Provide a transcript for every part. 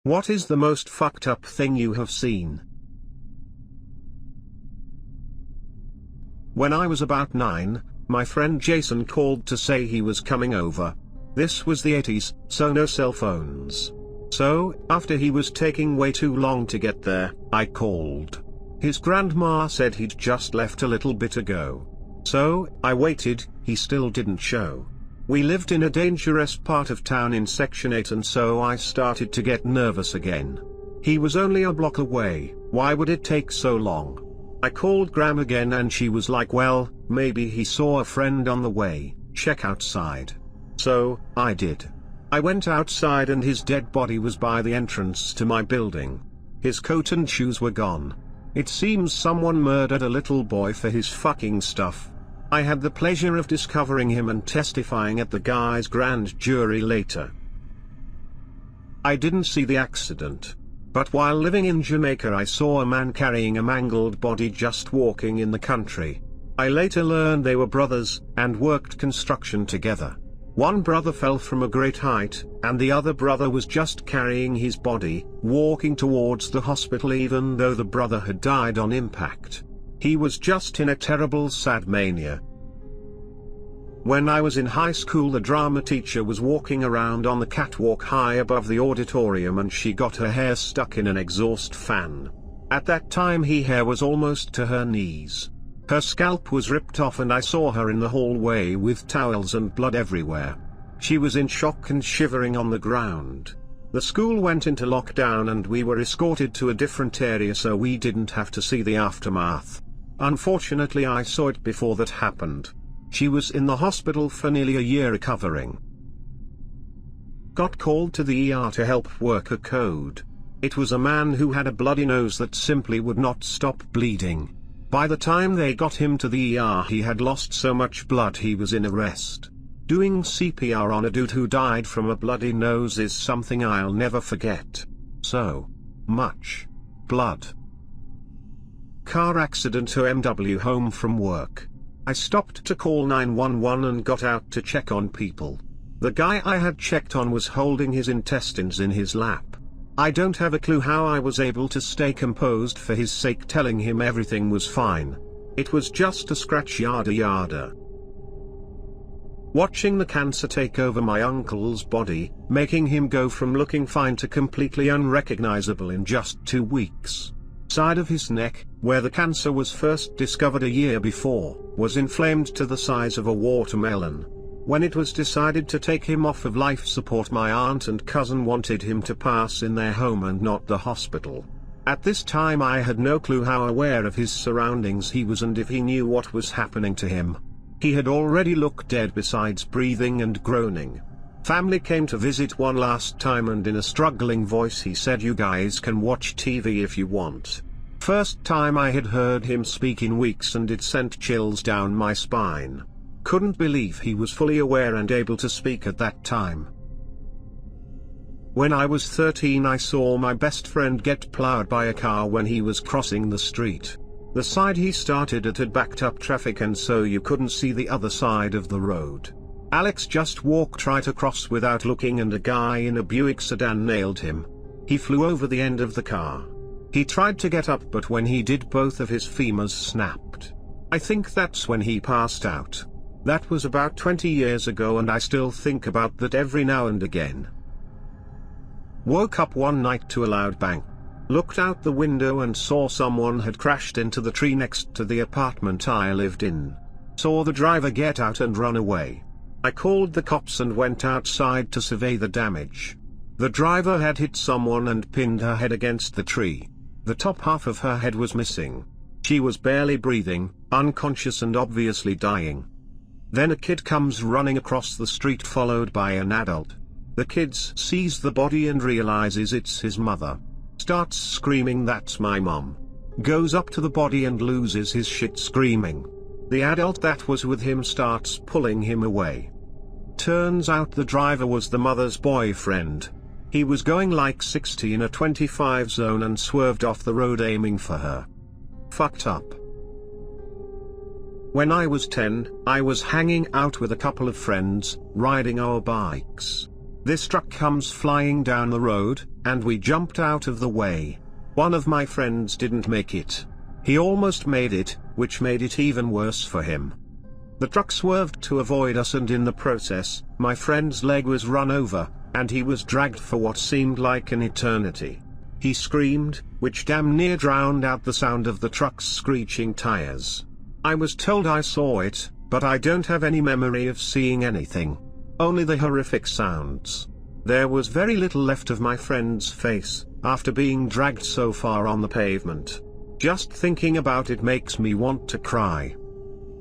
What is the most fucked up thing you have seen? When I was about 9, my friend Jason called to say he was coming over. This was the 80s, so no cell phones. So, after he was taking way too long to get there, I called. His grandma said he'd just left a little bit ago. So, I waited, he still didn't show. We lived in a dangerous part of town in Section 8, and so I started to get nervous again. He was only a block away, why would it take so long? I called Gram again and she was like, well, maybe he saw a friend on the way, check outside. So, I did. I went outside and his dead body was by the entrance to my building. His coat and shoes were gone. It seems someone murdered a little boy for his fucking stuff. I had the pleasure of discovering him and testifying at the guy's grand jury later. I didn't see the accident. But while living in Jamaica I saw a man carrying a mangled body just walking in the country. I later learned they were brothers, and worked construction together. One brother fell from a great height, and the other brother was just carrying his body, walking towards the hospital even though the brother had died on impact. He was just in a terrible sad mania. When I was in high school, the drama teacher was walking around on the catwalk high above the auditorium and she got her hair stuck in an exhaust fan. At that time her hair was almost to her knees. Her scalp was ripped off and I saw her in the hallway with towels and blood everywhere. She was in shock and shivering on the ground. The school went into lockdown and we were escorted to a different area so we didn't have to see the aftermath. Unfortunately I saw it before that happened. She was in the hospital for nearly a year recovering. Got called to the ER to help work a code. It was a man who had a bloody nose that simply would not stop bleeding. By the time they got him to the ER he had lost so much blood he was in arrest. Doing CPR on a dude who died from a bloody nose is something I'll never forget. So much blood. Car accident to MW home from work. I stopped to call 911 and got out to check on people. The guy I had checked on was holding his intestines in his lap. I don't have a clue how I was able to stay composed for his sake, telling him everything was fine. It was just a scratch, yada yada. Watching the cancer take over my uncle's body, making him go from looking fine to completely unrecognizable in just 2 weeks. Side of his neck, where the cancer was first discovered a year before, was inflamed to the size of a watermelon. When it was decided to take him off of life support, my aunt and cousin wanted him to pass in their home and not the hospital. At this time I had no clue how aware of his surroundings he was and if he knew what was happening to him. He had already looked dead besides breathing and groaning. Family came to visit one last time and in a struggling voice he said, "You guys can watch TV if you want." First time I had heard him speak in weeks and it sent chills down my spine. Couldn't believe he was fully aware and able to speak at that time. When I was 13 I saw my best friend get plowed by a car when he was crossing the street. The side he started at had backed up traffic and so you couldn't see the other side of the road. Alex just walked right across without looking and a guy in a Buick sedan nailed him. He flew over the end of the car. He tried to get up but when he did both of his femurs snapped. I think that's when he passed out. That was about 20 years ago and I still think about that every now and again. Woke up one night to a loud bang. Looked out the window and saw someone had crashed into the tree next to the apartment I lived in. Saw the driver get out and run away. I called the cops and went outside to survey the damage. The driver had hit someone and pinned her head against the tree. The top half of her head was missing. She was barely breathing, unconscious and obviously dying. Then a kid comes running across the street followed by an adult. The kid sees the body and realizes it's his mother. Starts screaming, "That's my mom." Goes up to the body and loses his shit screaming. The adult that was with him starts pulling him away. Turns out the driver was the mother's boyfriend. He was going like 60 in a 25 zone and swerved off the road aiming for her. Fucked up. When I was 10, I was hanging out with a couple of friends, riding our bikes. This truck comes flying down the road, and we jumped out of the way. One of my friends didn't make it. He almost made it, which made it even worse for him. The truck swerved to avoid us, and in the process, my friend's leg was run over, and he was dragged for what seemed like an eternity. He screamed, which damn near drowned out the sound of the truck's screeching tires. I was told I saw it, but I don't have any memory of seeing anything. Only the horrific sounds. There was very little left of my friend's face, after being dragged so far on the pavement. Just thinking about it makes me want to cry.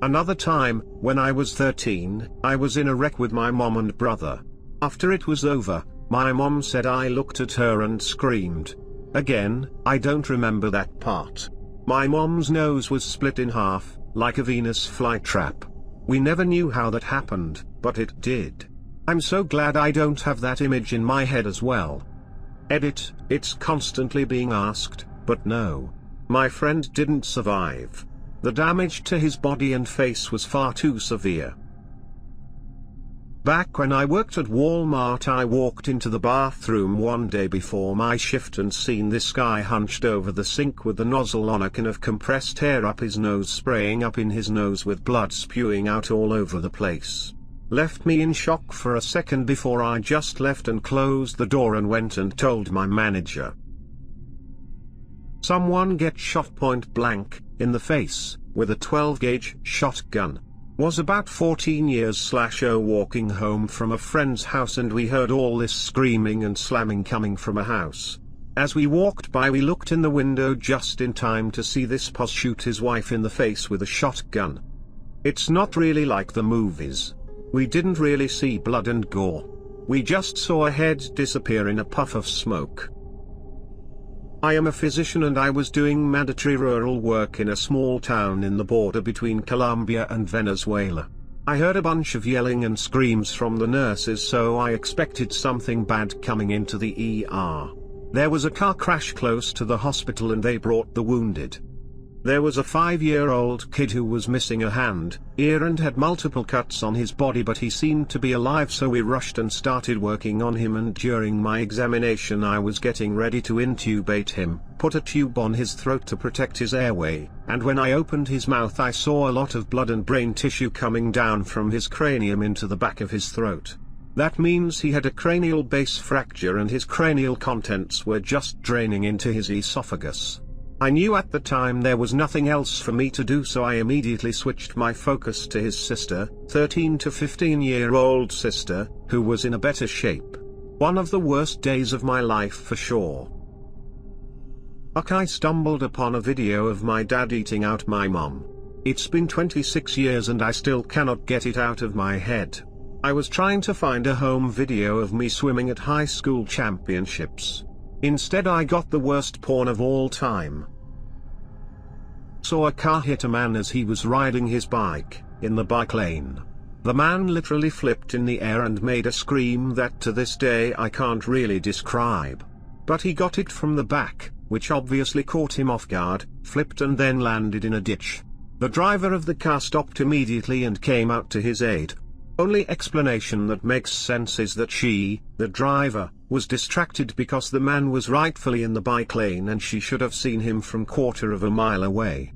Another time, when I was 13, I was in a wreck with my mom and brother. After it was over, my mom said I looked at her and screamed. Again, I don't remember that part. My mom's nose was split in half, like a Venus flytrap. We never knew how that happened, but it did. I'm so glad I don't have that image in my head as well. Edit, it's constantly being asked, but no. My friend didn't survive. The damage to his body and face was far too severe. Back when I worked at Walmart, I walked into the bathroom one day before my shift and seen this guy hunched over the sink with the nozzle on a can of compressed air up his nose, spraying up in his nose with blood spewing out all over the place. Left me in shock for a second before I just left and closed the door and went and told my manager. Someone get shot point blank, in the face, with a 12-gauge shotgun. Was about 14 years/0 walking home from a friend's house, and we heard all this screaming and slamming coming from a house. As we walked by, we looked in the window just in time to see this pos shoot his wife in the face with a shotgun. It's not really like the movies. We didn't really see blood and gore. We just saw a head disappear in a puff of smoke. I am a physician, and I was doing mandatory rural work in a small town in the border between Colombia and Venezuela. I heard a bunch of yelling and screams from the nurses, so I expected something bad coming into the ER. There was a car crash close to the hospital and they brought the wounded. There was a 5-year-old kid who was missing a hand, ear, and had multiple cuts on his body, but he seemed to be alive, so we rushed and started working on him, and during my examination I was getting ready to intubate him, put a tube on his throat to protect his airway, and when I opened his mouth I saw a lot of blood and brain tissue coming down from his cranium into the back of his throat. That means he had a cranial base fracture and his cranial contents were just draining into his esophagus. I knew at the time there was nothing else for me to do, so I immediately switched my focus to his sister, 13 to 15-year-old sister, who was in a better shape. One of the worst days of my life for sure. I stumbled upon a video of my dad eating out my mom. It's been 26 years and I still cannot get it out of my head. I was trying to find a home video of me swimming at high school championships. Instead I got the worst porn of all time. Saw a car hit a man as he was riding his bike, in the bike lane. The man literally flipped in the air and made a scream that to this day I can't really describe. But he got it from the back, which obviously caught him off guard, flipped and then landed in a ditch. The driver of the car stopped immediately and came out to his aid. Only explanation that makes sense is that she, the driver, was distracted because the man was rightfully in the bike lane and she should have seen him from quarter of a mile away.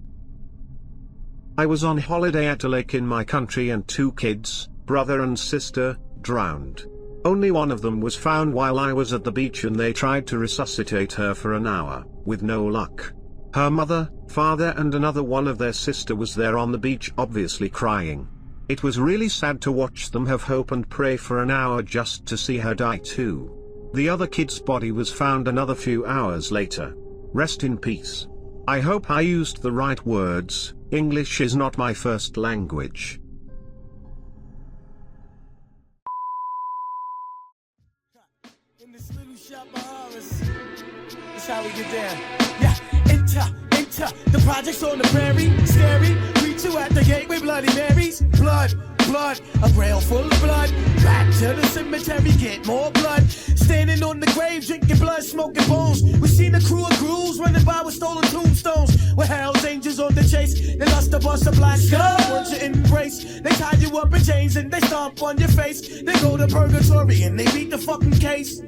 I was on holiday at a lake in my country and 2 kids, brother and sister, drowned. Only one of them was found while I was at the beach and they tried to resuscitate her for an hour, with no luck. Her mother, father and another one of their sister was there on the beach, obviously crying. It was really sad to watch them have hope and pray for an hour just to see her die too. The other kid's body was found another few hours later. Rest in peace. I hope I used the right words. English is not my first language. In this little shop behind us, that's how we get down. Yeah, enter the projects on the prairie, scary. Greet you at the gate with Bloody Marys, blood. blood, a rail full of blood. Back to the cemetery, get more blood. Standing on the grave, drinking blood, smoking bones. We seen a crew of ghouls running by with stolen tombstones. With Hell's Angels on the chase, they lust to bust a black skull. Once you embrace, they tie you up in chains and they stomp on your face. They go to purgatory and they beat the fucking case.